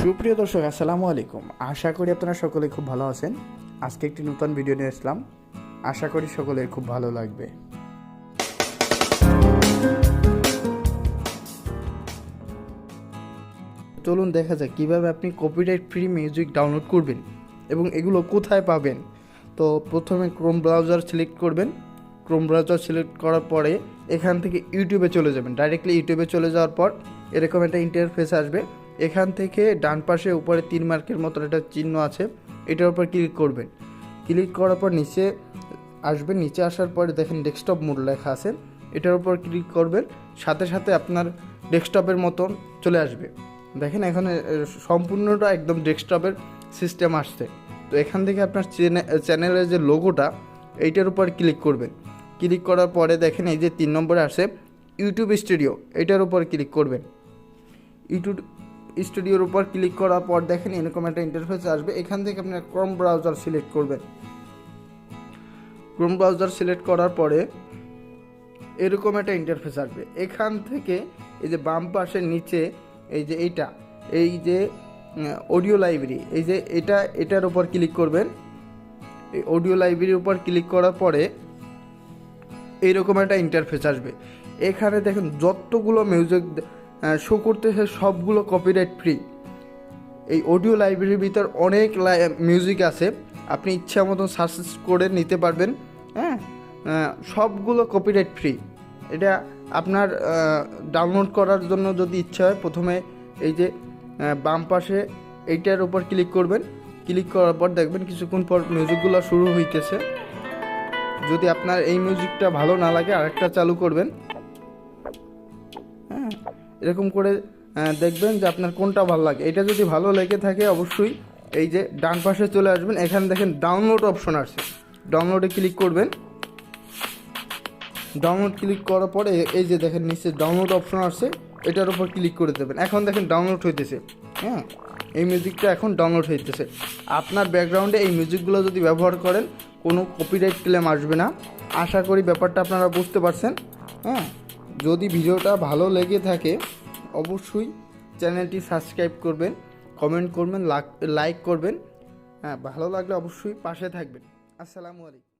সুপ্রিয় দর্শক আসসালামু আলাইকুম। আশা করি আপনারা সকলে খুব ভালো আছেন। আজকে একটি নতুন ভিডিও নিয়ে আসলাম, আশা করি সকলের খুব ভালো লাগবে। চলুন দেখা যাক কিভাবে আপনি কপিরাইট ফ্রি মিউজিক ডাউনলোড করবেন এবং এগুলো কোথায় পাবেন। তো প্রথমে ক্রোম ব্রাউজার সিলেক্ট করবেন। ক্রোম ব্রাউজার সিলেক্ট করার পরে এখান থেকে ইউটিউবে চলে যাবেন। ডাইরেক্টলি ইউটিউবে চলে যাওয়ার পর এরকম একটা ইন্টারফেস আসবে। এখান থেকে ডান পাশে উপরে 3 মার্কের মতো একটা চিহ্ন আছে, এটার উপর ক্লিক করবেন। ক্লিক করার পর নিচে আসবেন। নিচে আসার পরে দেখেন ডেস্কটপ মোড লেখা আছে, এটার উপর ক্লিক করবেন। সাথে সাথে আপনার ডেস্কটপের মতন চলে আসবে। দেখেন এখানে সম্পূর্ণটা একদম ডেস্কটপের সিস্টেম আসছে। তো এখান থেকে আপনার চ্যানেলের যে লোগোটা এইটার উপর ক্লিক করবেন। ক্লিক করার পরে দেখেন এই যে 3 নম্বরে আসে ইউটিউব স্টুডিও, এটার উপর ক্লিক করবেন। ইউটিউব স্টুডিওর উপর ক্লিক করার পর দেখেন এরকম একটা ইন্টারফেস আসবে। এখান থেকে আপনার ক্রোম ব্রাউজার সিলেক্ট করবেন। ক্রোম ব্রাউজার সিলেক্ট করার পরে এরকম একটা ইন্টারফেস আসবে। এখান থেকে এই যে বাম পাশের নিচে এই যে অডিও লাইব্রেরি, এই যে এটার উপর ক্লিক করবেন। এই অডিও লাইব্রেরির উপর ক্লিক করার পরে এইরকম একটা ইন্টারফেস আসবে। এখানে দেখেন যতগুলো মিউজিক শো করতেছে সবগুলো কপিরাইট ফ্রি। এই অডিও লাইব্রেরির ভিতর অনেক মিউজিক আছে, আপনি ইচ্ছা মতন সার্চ করে নিতে পারবেন। সবগুলো কপিরাইট ফ্রি। এটা আপনার ডাউনলোড করার জন্য যদি ইচ্ছা হয় প্রথমে এই যে বাম পাশে এইটার উপর ক্লিক করবেন। ক্লিক করার পর দেখবেন কিছুক্ষণ পর মিউজিকগুলো শুরু হইতেছে। যদি আপনার এই মিউজিকটা ভালো না লাগে আরেকটা চালু করবেন। এরকম করে দেখবেন যে আপনার কোনটা ভালো লাগে। এটা যদি ভালো লেগে থাকে অবশ্যই এই যে ডান পাশে চলে আসবেন। এখানে দেখেন ডাউনলোড অপশন আছে, ডাউনলোডে ক্লিক করবেন। ডাউনলোড ক্লিক করার পরে এই যে দেখেন নিচে ডাউনলোড অপশন আসছে, এটার উপর ক্লিক করে দেবেন। এখন দেখেন ডাউনলোড হইতেছে। এই মিউজিকটা এখন ডাউনলোড হইতেছে। আপনার ব্যাকগ্রাউন্ডে এই মিউজিকগুলো যদি ব্যবহার করেন কোনো কপিরাইট ক্লেম আসবে না। আশা করি ব্যাপারটা আপনারা বুঝতে পারছেন। যদি ভিডিওটা ভালো লেগে থাকে অবশ্যই চ্যানেলটি সাবস্ক্রাইব করবেন, কমেন্ট করবেন, লাইক করবেন। ভালো লাগলে অবশ্যই পাশে থাকবেন। আসসালামু আলাইকুম।